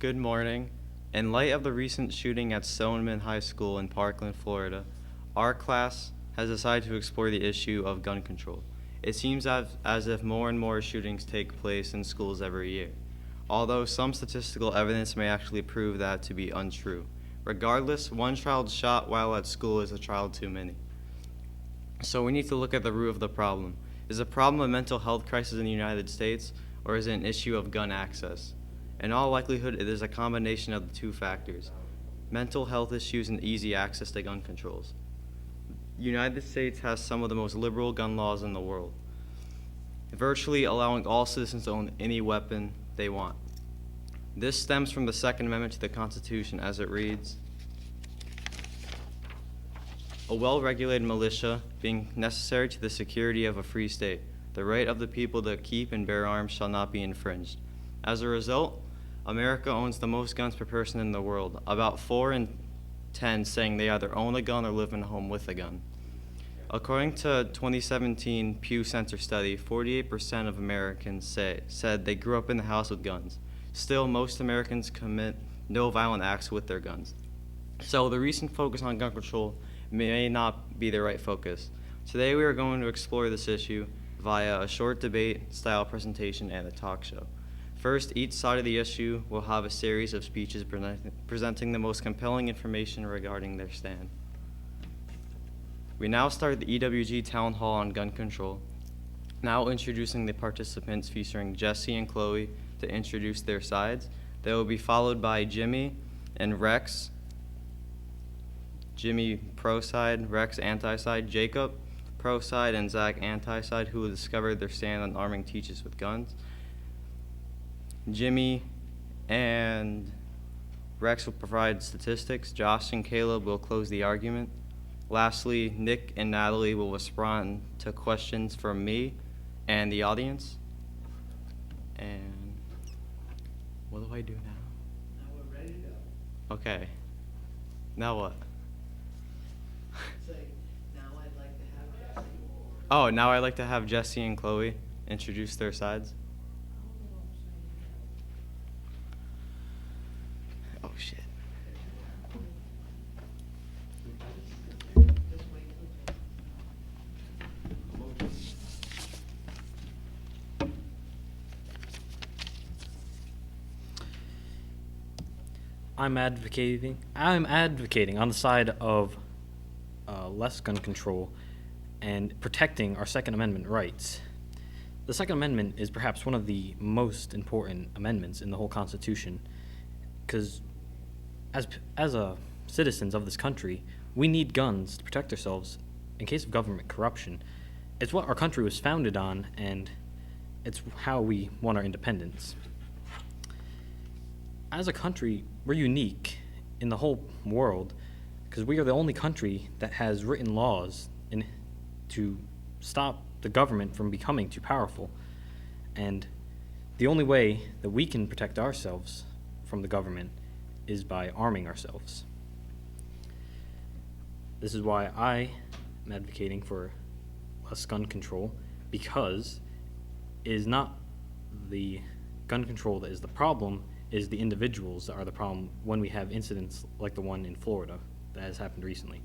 Good morning. In light of the recent shooting at Stoneman High School in Parkland, Florida, our class has decided to explore the issue of gun control. It seems as if more and more shootings take place in schools every year, although some statistical evidence may actually prove that to be untrue. Regardless, one child shot while at school is a child too many. So we need to look at the root of the problem. Is the problem a mental health crisis in the United States, or is it an issue of gun access? In all likelihood, it is a combination of the two factors: mental health issues and easy access to gun controls. The United States has some of the most liberal gun laws in the world, virtually allowing all citizens to own any weapon they want. This stems from the Second Amendment to the Constitution, as it reads, "A well-regulated militia being necessary to the security of a free state, the right of the people to keep and bear arms shall not be infringed." As a result, America owns the most guns per person in the world, about 4 in 10 saying they either own a gun or live in a home with a gun. According to a 2017 Pew Center study, 48% of Americans said they grew up in the house with guns. Still, most Americans commit no violent acts with their guns. So the recent focus on gun control may not be the right focus. Today we are going to explore this issue via a short debate-style presentation and a talk show. First, each side of the issue will have a series of speeches presenting the most compelling information regarding their stand. We now start the EWG Town Hall on gun control. Now introducing the participants, featuring Jesse and Chloe to introduce their sides. They will be followed by Jimmy and Rex. Jimmy pro side, Rex anti side, Jacob pro side, and Zach anti side, who will discover their stand on arming teachers with guns. Jimmy and Rex will provide statistics. Josh and Caleb will close the argument. Lastly, Nick and Natalie will respond to questions from me and the audience. And what do I do now? Now we're ready to go. Okay. Now what? Say, now I'd like to have Jesse. Oh, now I'd like to have Jesse and Chloe introduce their sides. Oh, shit. Just wait till I'm advocating on the side of less gun control and protecting our Second Amendment rights. The Second Amendment is perhaps one of the most important amendments in the whole Constitution, because as citizens of this country, we need guns to protect ourselves in case of government corruption. It's what our country was founded on, and it's how we won our independence. As a country, we're unique in the whole world because we are the only country that has written laws to stop the government from becoming too powerful. And the only way that we can protect ourselves from the government is by arming ourselves. This is why I am advocating for less gun control, because it is not the gun control that is the problem, it is the individuals that are the problem when we have incidents like the one in Florida that has happened recently.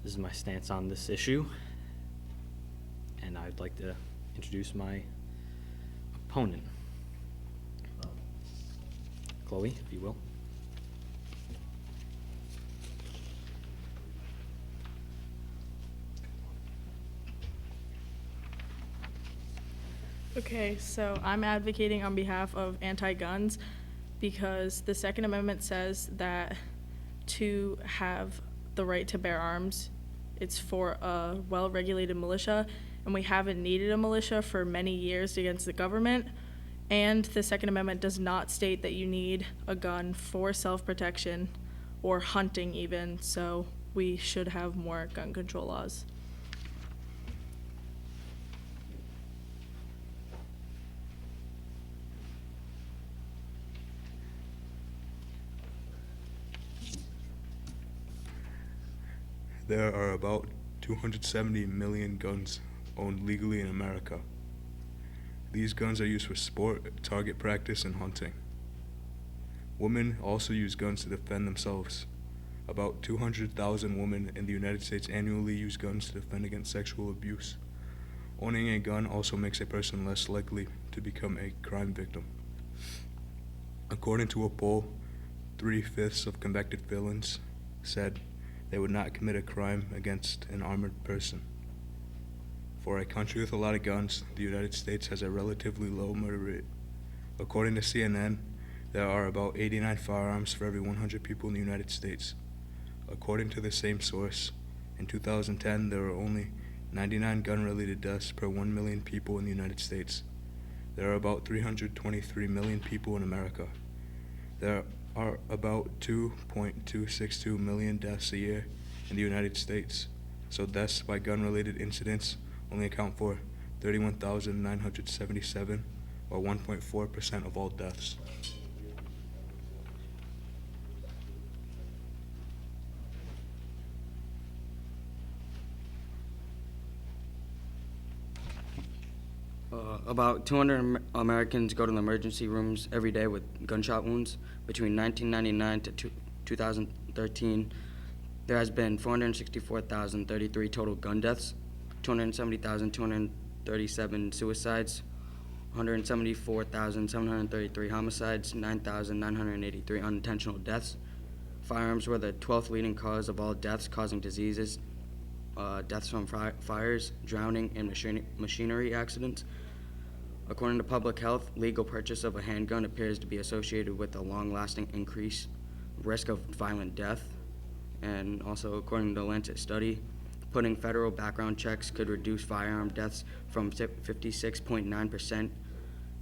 This is my stance on this issue, and I'd like to introduce my opponent. Chloe, if you will. Okay, so I'm advocating on behalf of anti-guns because the Second Amendment says that to have the right to bear arms, it's for a well-regulated militia, and we haven't needed a militia for many years against the government. And the Second Amendment does not state that you need a gun for self-protection or hunting even, so we should have more gun control laws. There are about 270 million guns owned legally in America. These guns are used for sport, target practice, and hunting. Women also use guns to defend themselves. About 200,000 women in the United States annually use guns to defend against sexual abuse. Owning a gun also makes a person less likely to become a crime victim. According to a poll, 3/5 of convicted felons said they would not commit a crime against an armored person. For a country with a lot of guns, the United States has a relatively low murder rate. According to CNN, there are about 89 firearms for every 100 people in the United States. According to the same source, in 2010 there were only 99 gun-related deaths per 1 million people in the United States. There are about 323 million people in America. There are about 2.262 million deaths a year in the United States, so deaths by gun-related incidents only account for 31,977, or 1.4% of all deaths. About 200 Americans go to the emergency rooms every day with gunshot wounds. Between 1999 to 2013, there has been 464,033 total gun deaths, 270,237 suicides, 174,733 homicides, 9,983 unintentional deaths. Firearms were the 12th leading cause of all deaths causing diseases, deaths from fires, drowning, and machinery accidents. According to Public Health, legal purchase of a handgun appears to be associated with a long-lasting increased risk of violent death. And also, according to the Lancet study, putting federal background checks could reduce firearm deaths from 56.9%.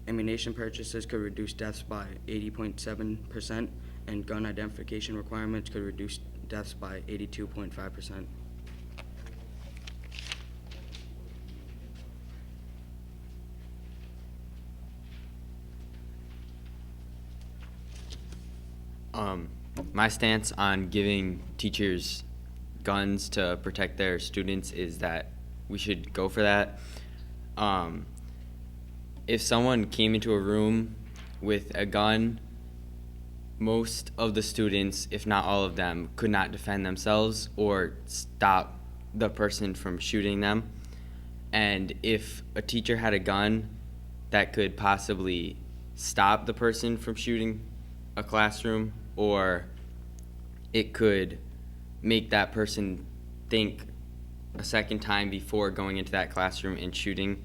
Ammunition purchases could reduce deaths by 80.7%, and gun identification requirements could reduce deaths by 82.5%. My stance on giving teachers guns to protect their students is that we should go for that. If someone came into a room with a gun, most of the students, if not all of them, could not defend themselves or stop the person from shooting them. And if a teacher had a gun that could possibly stop the person from shooting a classroom, or it could make that person think a second time before going into that classroom and shooting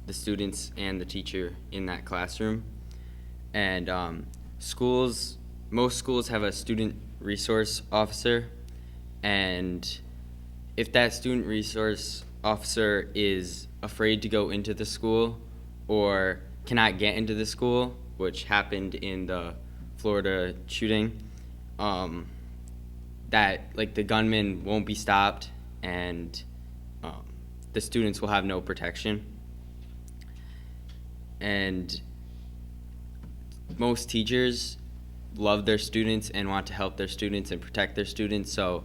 the students and the teacher in that classroom. And most schools have a student resource officer, and if that student resource officer is afraid to go into the school or cannot get into the school, which happened in the Florida shooting, that like the gunman won't be stopped and the students will have no protection. And most teachers love their students and want to help their students and protect their students, so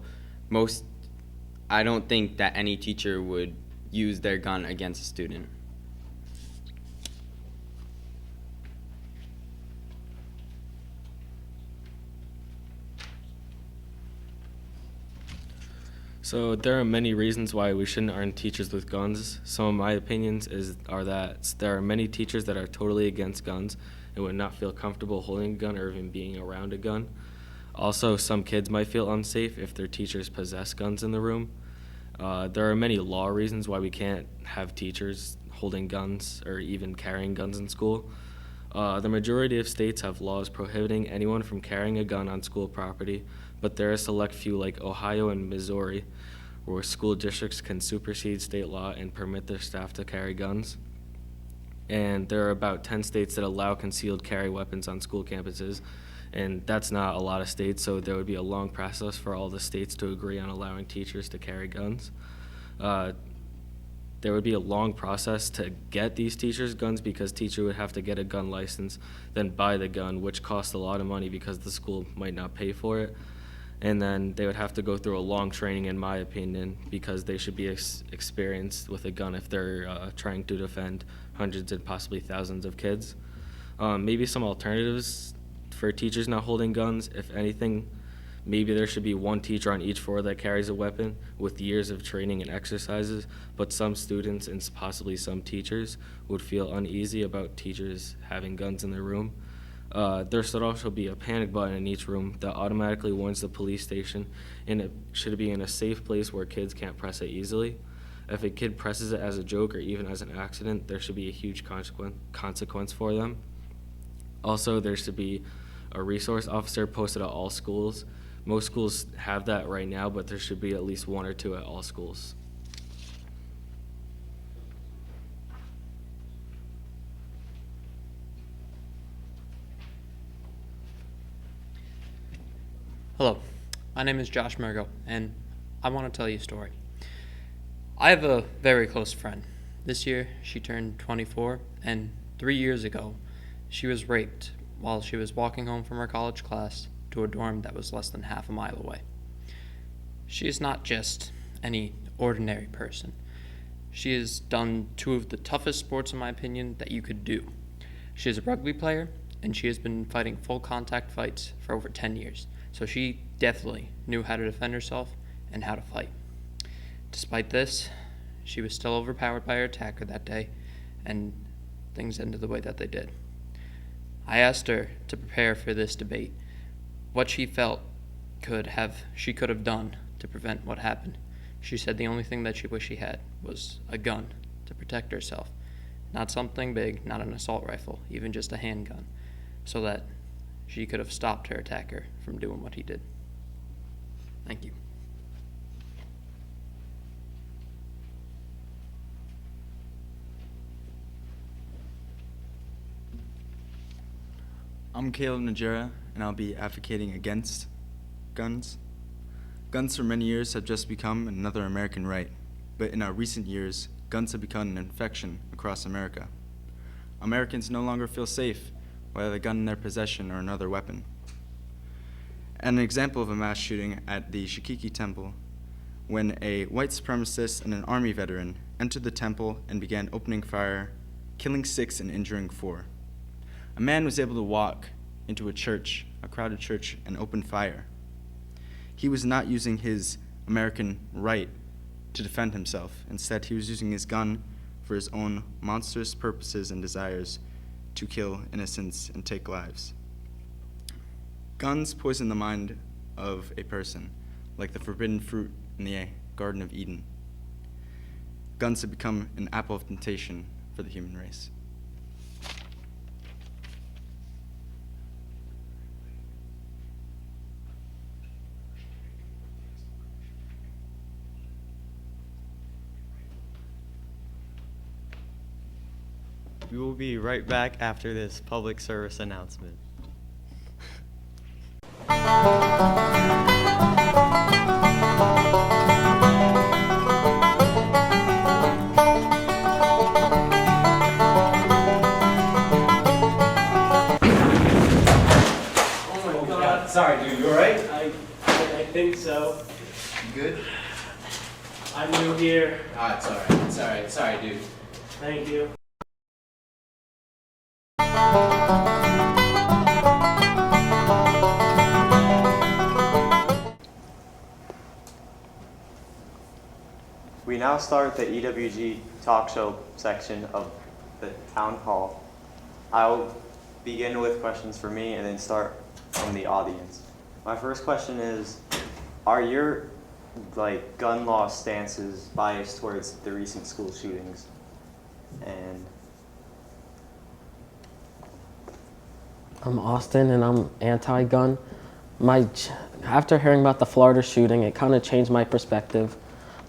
I don't think that any teacher would use their gun against a student. So there are many reasons why we shouldn't arm teachers with guns. Some of my opinions are that there are many teachers that are totally against guns and would not feel comfortable holding a gun or even being around a gun. Also, some kids might feel unsafe if their teachers possess guns in the room. There are many law reasons why we can't have teachers holding guns or even carrying guns in school. The majority of states have laws prohibiting anyone from carrying a gun on school property, but there are a select few like Ohio and Missouri where school districts can supersede state law and permit their staff to carry guns. And there are about 10 states that allow concealed carry weapons on school campuses, and that's not a lot of states, so there would be a long process for all the states to agree on allowing teachers to carry guns. There would be a long process to get these teachers guns because teacher would have to get a gun license, then buy the gun, which costs a lot of money because the school might not pay for it. And then they would have to go through a long training, in my opinion, because they should be experienced with a gun if they're trying to defend hundreds and possibly thousands of kids. Maybe some alternatives for teachers not holding guns. If anything, maybe there should be one teacher on each floor that carries a weapon with years of training and exercises, but some students and possibly some teachers would feel uneasy about teachers having guns in their room. There should also be a panic button in each room that automatically warns the police station, and it should be in a safe place where kids can't press it easily. If a kid presses it as a joke or even as an accident, there should be a huge consequence for them. Also, there should be a resource officer posted at all schools. Most schools have that right now, but there should be at least one or two at all schools. Hello, my name is Josh Mergo, and I want to tell you a story. I have a very close friend. This year, she turned 24, and 3 years ago, she was raped while she was walking home from her college class to a dorm that was less than half a mile away. She is not just any ordinary person. She has done two of the toughest sports, in my opinion, that you could do. She is a rugby player, and she has been fighting full contact fights for over 10 years. So she definitely knew how to defend herself and how to fight. Despite this, she was still overpowered by her attacker that day, and things ended the way that they did. I asked her to prepare for this debate what she felt she could have done to prevent what happened. She said the only thing that she wished she had was a gun to protect herself. Not something big, not an assault rifle, even just a handgun, so that she could have stopped her attacker from doing what he did. Thank you. I'm Caleb Najera, and I'll be advocating against guns. Guns for many years have just become another American right, but in our recent years, guns have become an infection across America. Americans no longer feel safe whether a gun in their possession or another weapon. An example of a mass shooting at the Shikiki Temple, when a white supremacist and an Army veteran entered the temple and began opening fire, killing 6 and injuring 4. A man was able to walk into a crowded church, and open fire. He was not using his American right to defend himself. Instead, he was using his gun for his own monstrous purposes and desires to kill innocents and take lives. Guns poison the mind of a person, like the forbidden fruit in the Garden of Eden. Guns have become an apple of temptation for the human race. We will be right back after this public service announcement. Oh my God. Sorry, dude. You alright? I think so. You good? I'm new here. Ah, it's alright. It's alright. Sorry, dude. Thank you. We now start the EWG Talk Show section of the town hall. I'll begin with questions for me and then start from the audience. My first question is, are your gun law stances biased towards the recent school shootings? And I'm Austin, and I'm anti-gun. After hearing about the Florida shooting, it kind of changed my perspective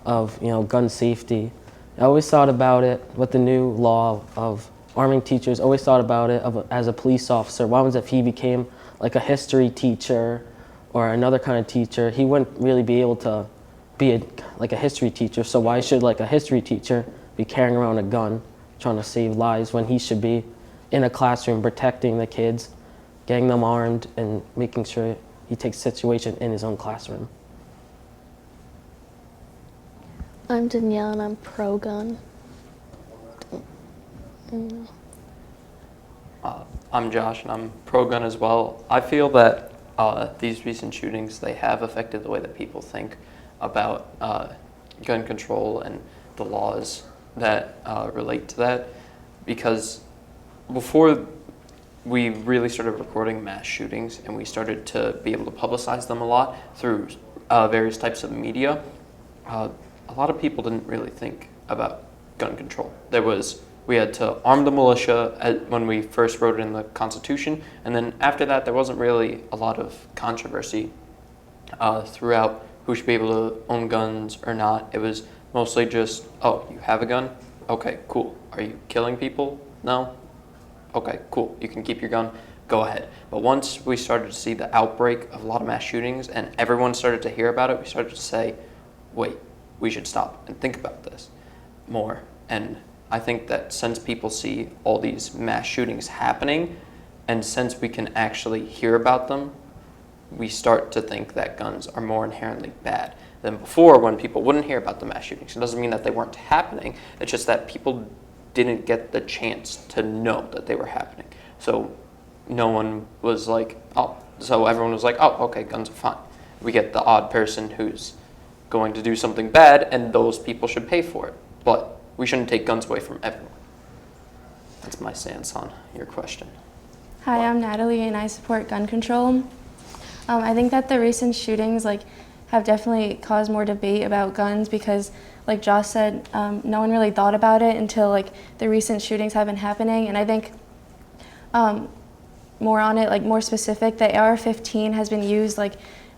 of gun safety. I always thought about it with the new law of arming teachers. Always thought about it as a police officer. What happens if he became like a history teacher or another kind of teacher? He wouldn't really be able to be like a history teacher. So why should a history teacher be carrying around a gun, trying to save lives, when he should be in a classroom protecting the kids, getting them armed, and making sure he takes situation in his own classroom? I'm Danielle, and I'm pro-gun. I'm Josh, and I'm pro-gun as well. I feel that these recent shootings, they have affected the way that people think about gun control and the laws that relate to that. Because before we really started recording mass shootings and we started to be able to publicize them a lot through various types of media, a lot of people didn't really think about gun control. We had to arm the militia when we first wrote it in the Constitution, and then after that there wasn't really a lot of controversy throughout who should be able to own guns or not. It was mostly just, oh, you have a gun? Okay, cool. Are you killing people? No? Okay, cool. You can keep your gun. Go ahead. But once we started to see the outbreak of a lot of mass shootings and everyone started to hear about it, we started to say, wait, we should stop and think about this more. And I think that since people see all these mass shootings happening, and since we can actually hear about them, we start to think that guns are more inherently bad than before when people wouldn't hear about the mass shootings. It doesn't mean that they weren't happening. It's just that people didn't get the chance to know that they were happening. So no one was like, oh, so everyone was like, oh, okay, guns are fine. We get the odd person who's going to do something bad, and those people should pay for it. But we shouldn't take guns away from everyone. That's my stance on your question. Hi, I'm Natalie, and I support gun control. I think that the recent shootings have definitely caused more debate about guns because, like Josh said, no one really thought about it until the recent shootings have been happening. And I think more on it, more specific, the AR-15 has been used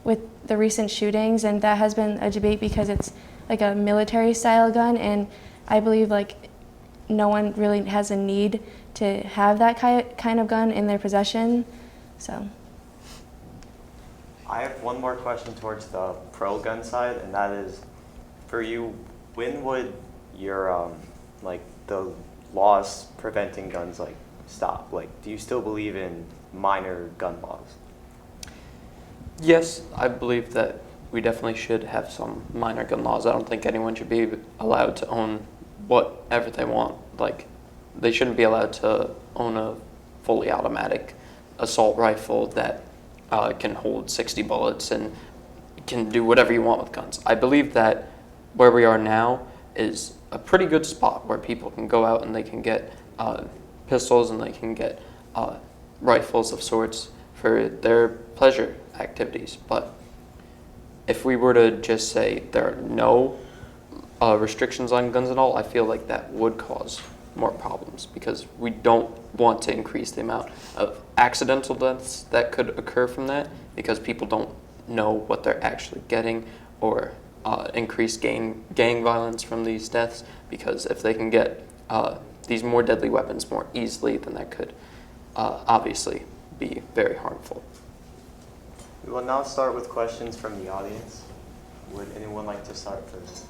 with the recent shootings, and that has been a debate because it's a military style gun, and I believe no one really has a need to have that kind of gun in their possession. So I have one more question towards the pro-gun side, and that is, for you, when would your the laws preventing guns stop? Do you still believe in minor gun laws? Yes, I believe that we definitely should have some minor gun laws. I don't think anyone should be allowed to own whatever they want. They shouldn't be allowed to own a fully automatic assault rifle that can hold 60 bullets and can do whatever you want with guns. I believe that where we are now is a pretty good spot where people can go out and they can get pistols and they can get rifles of sorts for their pleasure activities. But if we were to just say there are no restrictions on guns at all, I feel like that would cause more problems because we don't want to increase the amount of accidental deaths that could occur from that because people don't know what they're actually getting, or increase gang violence from these deaths, because if they can get these more deadly weapons more easily, then that could obviously be very harmful. We will now start with questions from the audience. Would anyone like to start first?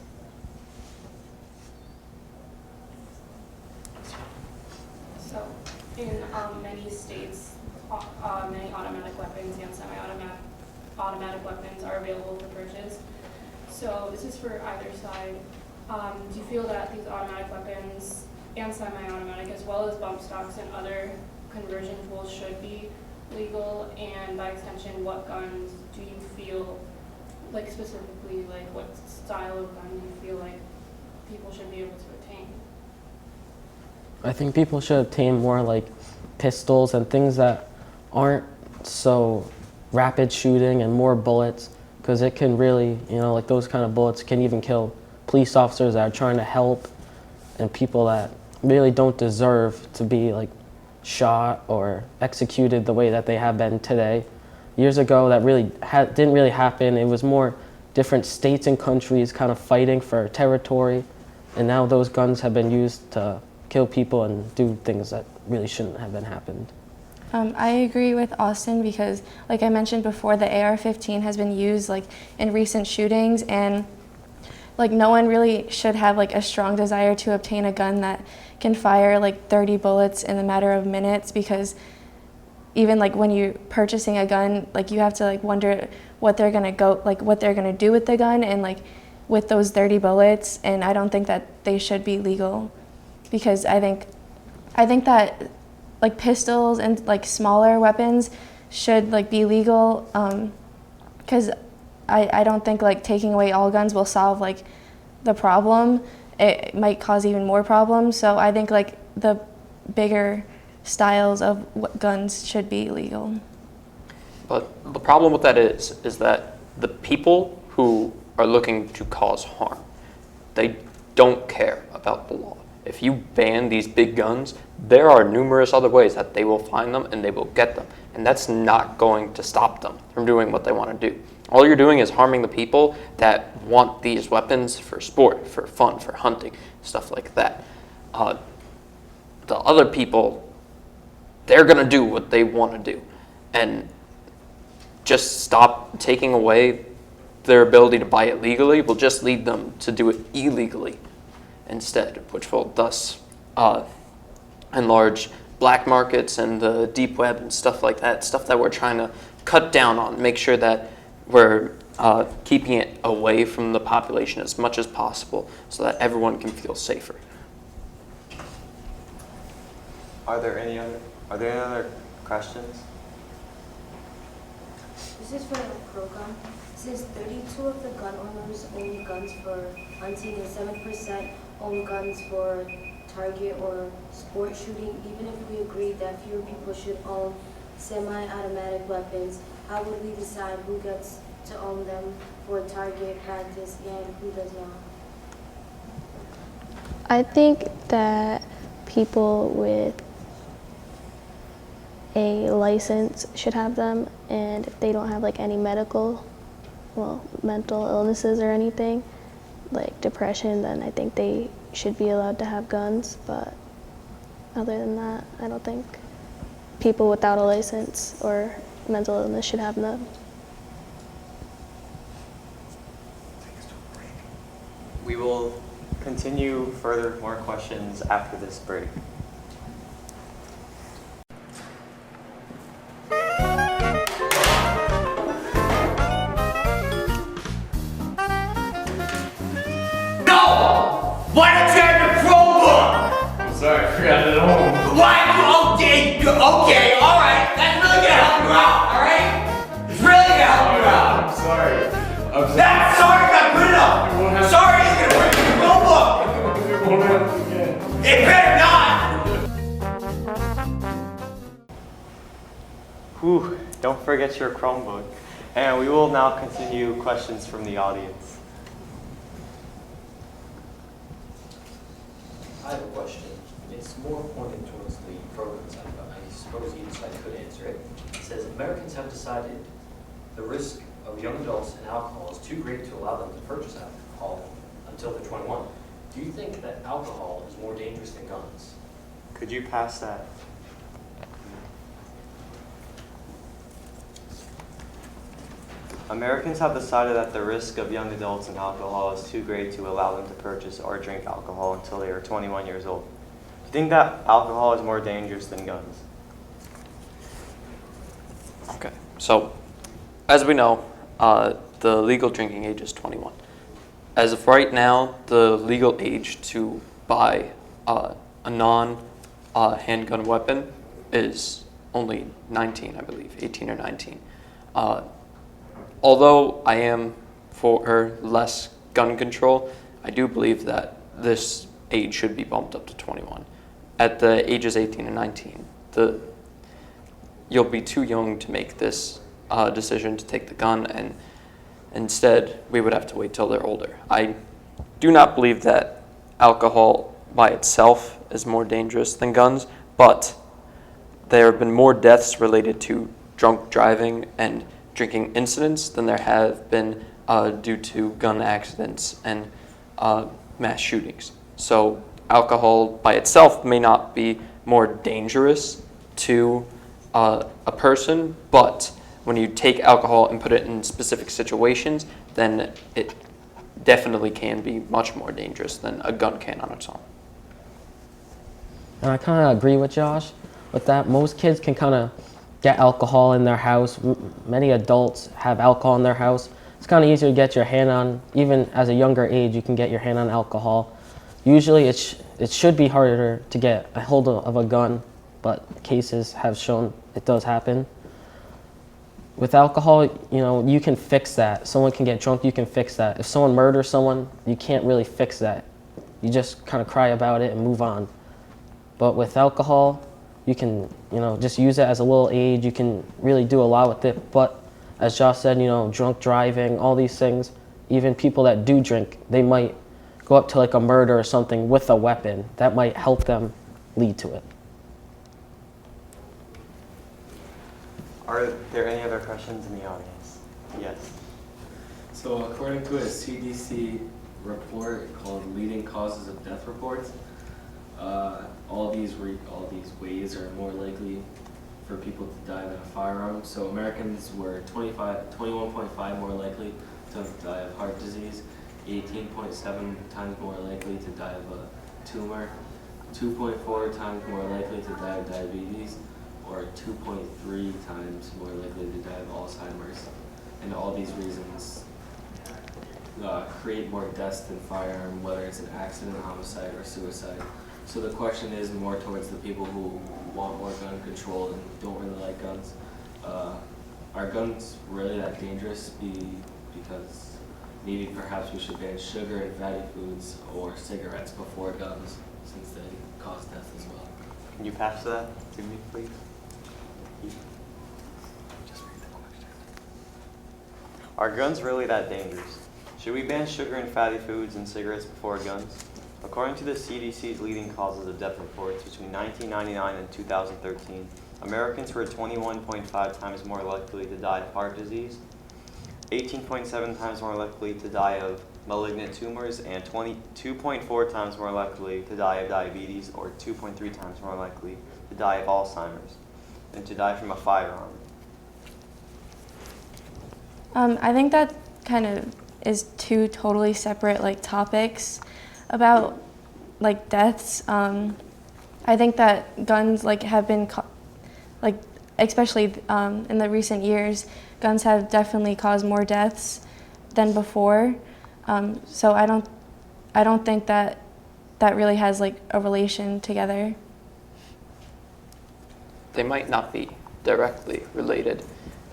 So, in many states, many automatic weapons and semi-automatic weapons are available for purchase. So, this is for either side. Do you feel that these automatic weapons and semi-automatic, as well as bump stocks and other conversion tools, should be legal? And by extension, what guns do you feel, specifically, what style of gun do you feel like people should be able to obtain? I think people should obtain more pistols and things that aren't so rapid shooting and more bullets, because it can really, those kind of bullets can even kill police officers that are trying to help and people that really don't deserve to be shot or executed the way that they have been today. Years ago, that really didn't really happen. It was more different states and countries kind of fighting for territory, and now those guns have been used to kill people and do things that really shouldn't have been happened. I agree with Austin because, like I mentioned before, the AR-15 has been used in recent shootings, and no one really should have a strong desire to obtain a gun that can fire 30 bullets in a matter of minutes, because even when you're purchasing a gun, you have to wonder what they're gonna what they're gonna do with the gun and with those 30 bullets. And I don't think that they should be legal, because I think that like pistols and like smaller weapons should like be legal, because I don't think like taking away all guns will solve like the problem. It might cause even more problems. So I think like the bigger styles of guns should be legal. But the problem with that is that the people who are looking to cause harm, they don't care about the law. If you ban these big guns, there are numerous other ways that they will find them and they will get them. And that's not going to stop them from doing what they want to do. All you're doing is harming the people that want these weapons for sport, for fun, for hunting, stuff like that. The other people, they're going to do what they want to do. And just stop taking away their ability to buy it legally will just lead them to do it illegally instead, which will thus enlarge black markets and the deep web and stuff like that, stuff that we're trying to cut down on, make sure that we're keeping it away from the population as much as possible so that everyone can feel safer. Are there any other questions? This is for the pro-gun. Since 32 of the gun owners own guns for hunting and 7% own guns for target or sport shooting, even if we agreed that fewer people should own semi-automatic weapons, how would we decide who gets to own them for target practice and who does not? I think that people with a license should have them, and if they don't have like any mental illnesses or anything, like depression, then I think they should be allowed to have guns. But other than that, I don't think people without a license or mental illness should have them. We will continue further more questions after this break. Why don't you have your Chromebook? I'm sorry, I forgot it at home. Why? Okay, alright. That's really gonna help you out, alright? It's really gonna help you out. I'm sorry. That's sorry, I put it up. Sorry, it's gonna break your Chromebook. It won't happen again. It better not. Whew, don't forget your Chromebook. And we will now continue questions from the audience. I have a question. It's more pointed towards the pro-gun side, but I suppose either side could answer it. It says, Americans have decided the risk of young adults and alcohol is too great to allow them to purchase alcohol until they're 21. Do you think that alcohol is more dangerous than guns? Could you pass that? Americans have decided that the risk of young adults and alcohol is too great to allow them to purchase or drink alcohol until they are 21 years old. Do you think that alcohol is more dangerous than guns? Okay, so as we know, the legal drinking age is 21. As of right now, the legal age to buy a non-handgun weapon is only 19, I believe, 18 or 19. Although I am for less gun control, I do believe that this age should be bumped up to 21. At the ages 18 and 19, you'll be too young to make this decision to take the gun, and instead we would have to wait till they're older. I do not believe that alcohol by itself is more dangerous than guns, but there have been more deaths related to drunk driving and drinking incidents than there have been due to gun accidents and mass shootings. So alcohol by itself may not be more dangerous to a person, but when you take alcohol and put it in specific situations, then it definitely can be much more dangerous than a gun can on its own. And I kind of agree with Josh with that. Most kids can kind of get alcohol in their house. Many adults have alcohol in their house. It's kind of easier to get your hand on, even as a younger age, you can get your hand on alcohol. Usually it should be harder to get a hold of a gun but cases have shown it does happen. With alcohol, you can fix that. Someone can get drunk, you can fix that. If someone murders someone, you can't really fix that. You just kind of cry about it and move on. But with alcohol, you can, just use it as a little aid. You can really do a lot with it. But as Josh said, drunk driving, all these things, even people that do drink, they might go up to like a murder or something with a weapon. That might help them lead to it. Are there any other questions in the audience? Yes. So according to a CDC report called Leading Causes of Death Reports, all these ways are more likely for people to die than a firearm. So Americans were 21.5 more likely to die of heart disease, 18.7 times more likely to die of a tumor, 2.4 times more likely to die of diabetes, or 2.3 times more likely to die of Alzheimer's. And all these reasons create more deaths than firearm, whether it's an accident, homicide, or suicide. So the question is more towards the people who want more gun control and don't really like guns. Are guns really that dangerous? Because maybe perhaps we should ban sugar and fatty foods or cigarettes before guns, since they cause death as well. Can you pass that to me, please? Are guns really that dangerous? Should we ban sugar and fatty foods and cigarettes before guns? According to the CDC's leading causes of death reports, between 1999 and 2013, Americans were 21.5 times more likely to die of heart disease, 18.7 times more likely to die of malignant tumors, and 22.4 times more likely to die of diabetes, or 2.3 times more likely to die of Alzheimer's, than to die from a firearm. I think that kind of is two totally separate topics about deaths. I think that guns have been especially in the recent years, guns have definitely caused more deaths than before. So I don't think that really has a relation together. They might not be directly related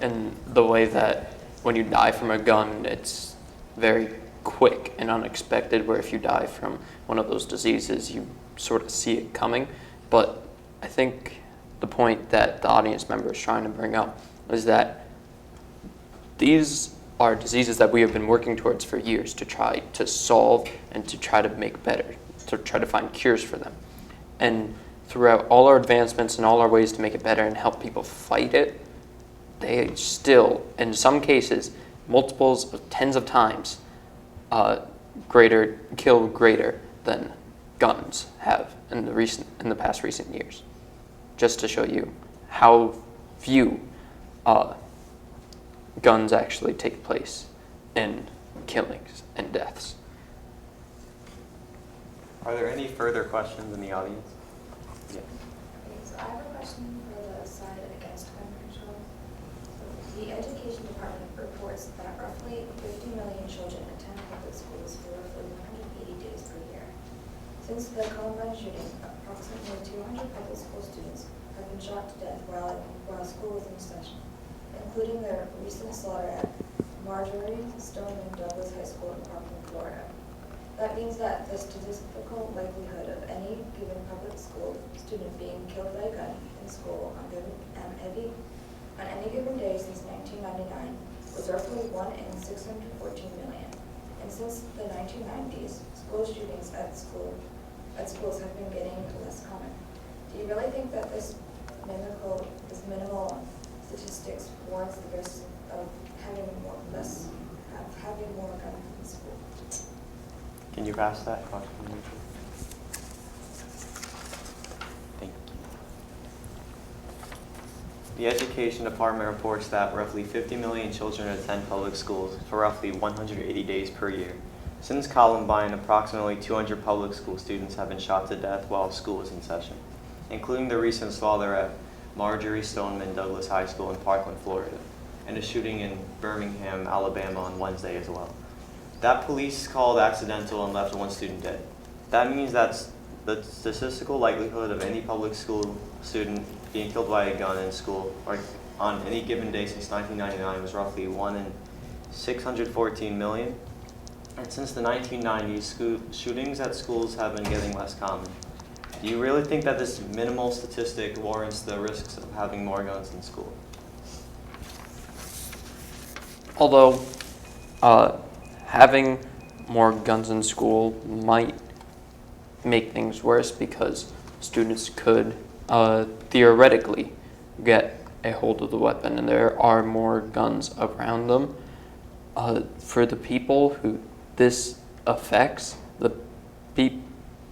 in the way that when you die from a gun, it's very quick and unexpected, where if you die from one of those diseases, you sort of see it coming. But I think the point that the audience member is trying to bring up is that these are diseases that we have been working towards for years to try to solve and to try to make better, to try to find cures for them. And throughout all our advancements and all our ways to make it better and help people fight it, they still, in some cases, multiples of tens of times kill greater than guns have in the past recent years. Just to show you how few guns actually take place in killings and deaths. Are there any further questions in the audience? Yes. Okay, so I have a question for the side against gun control. So the Education Department reports that roughly 50 million children attend public schools for roughly 180 days per year. Since the Columbine shooting, approximately 200 public school students have been shot to death while school was in session, including the recent slaughter at Marjorie Stoneman Douglas High School in Parkland, Florida. That means that the statistical likelihood of any given public school student being killed by a gun in school on any given day since 1999 was roughly 1 in 614 million. And since the 1990s, school shootings at schools have been getting less common. Do you really think that this minimal statistics warrants the risk of having more guns in school? Can you pass that question? Thank you. The Education Department reports that roughly 50 million children attend public schools for roughly 180 days per year. Since Columbine, approximately 200 public school students have been shot to death while school is in session, including the recent slaughter at Marjorie Stoneman Douglas High School in Parkland, Florida, and a shooting in Birmingham, Alabama on Wednesday as well. That police called accidental and left one student dead. That means that The statistical likelihood of any public school student being killed by a gun in school or on any given day since 1999 was roughly 1 in 614 million. And since the 1990s, shootings at schools have been getting less common. Do you really think that this minimal statistic warrants the risks of having more guns in school? Although having more guns in school might make things worse because students could theoretically get a hold of the weapon and there are more guns around them. For the people who this affects,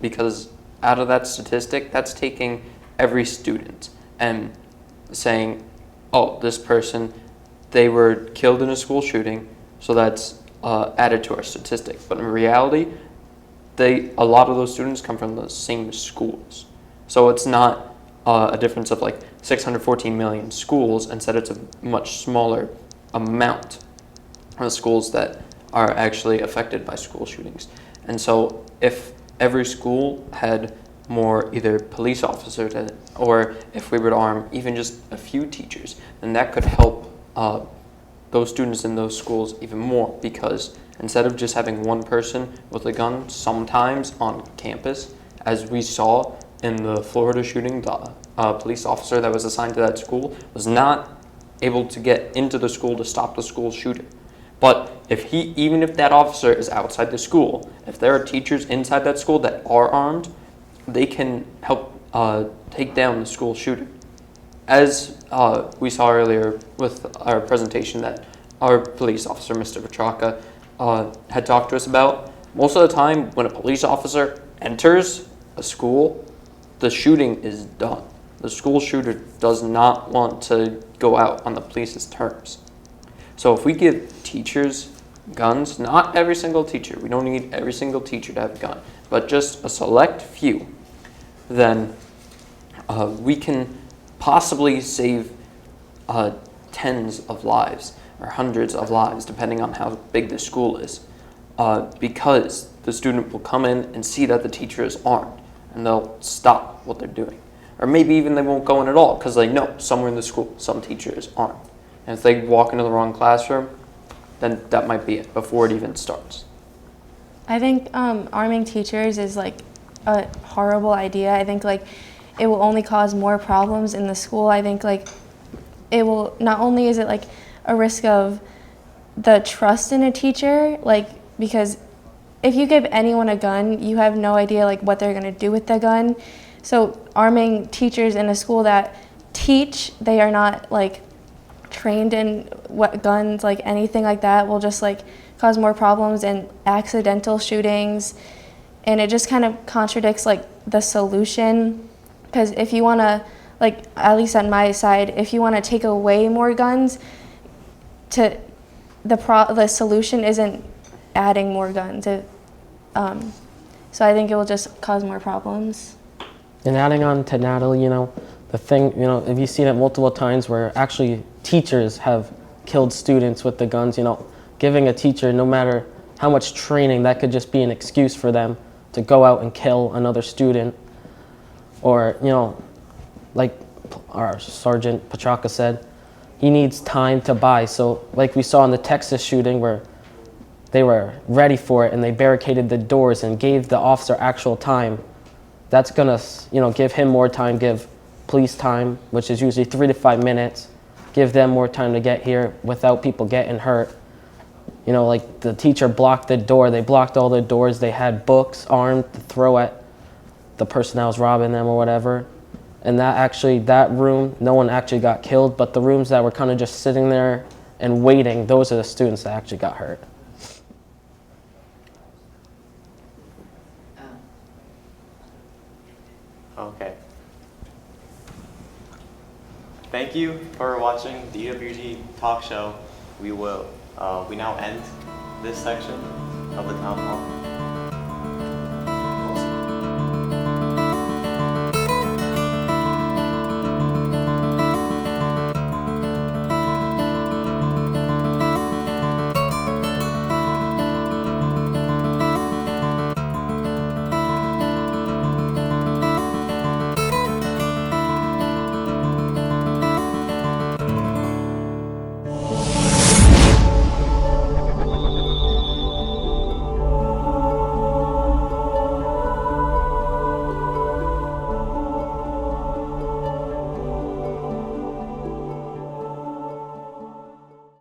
because out of that statistic, that's taking every student and saying, oh, this person, they were killed in a school shooting, so that's added to our statistic. But in reality, a lot of those students come from the same schools. So it's not a difference of like 614 million schools, instead it's a much smaller amount of schools that are actually affected by school shootings. And so if every school had more either police officers or if we would arm even just a few teachers, then that could help those students in those schools even more, because instead of just having one person with a gun sometimes on campus, as we saw in the Florida shooting, the police officer that was assigned to that school was not able to get into the school to stop the school shooting. But even if that officer is outside the school, if there are teachers inside that school that are armed, they can help take down the school shooter. As we saw earlier with our presentation that our police officer, Mr. Petraka, had talked to us about, most of the time when a police officer enters a school, the shooting is done. The school shooter does not want to go out on the police's terms. So if we give teachers guns, not every single teacher, we don't need every single teacher to have a gun, but just a select few, then we can possibly save tens of lives or hundreds of lives, depending on how big the school is, because the student will come in and see that the teacher is armed, and they'll stop what they're doing. Or maybe even they won't go in at all, because they know somewhere in the school some teacher is armed. And if they walk into the wrong classroom, then that might be it before it even starts. I think arming teachers is like a horrible idea. I think like it will only cause more problems in the school. I think like it will, not only is it like a risk of the trust in a teacher, like because if you give anyone a gun, you have no idea like what they're gonna do with the gun. So arming teachers in a school that teach, they are not like trained in what guns, like anything like that, will just like cause more problems and accidental shootings. And it just kind of contradicts like the solution, because if you want to, like at least on my side, if you want to take away more guns, the solution isn't adding more guns. So I think it will just cause more problems. And adding on to Natalie, the thing, if you've seen it multiple times where actually teachers have killed students with the guns, giving a teacher, no matter how much training, that could just be an excuse for them to go out and kill another student. Or, like our Sergeant Petraka said, he needs time to buy. So like we saw in the Texas shooting where they were ready for it and they barricaded the doors and gave the officer actual time. That's gonna, give him more time, give police time, which is usually 3 to 5 minutes, give them more time to get here without people getting hurt. Like the teacher blocked the door, they blocked all the doors, they had books armed to throw at the person that was robbing them or whatever. And that room, no one actually got killed, but the rooms that were kind of just sitting there and waiting, those are the students that actually got hurt. Okay. Thank you for watching the EWG Talk Show. We now end this section of the town hall.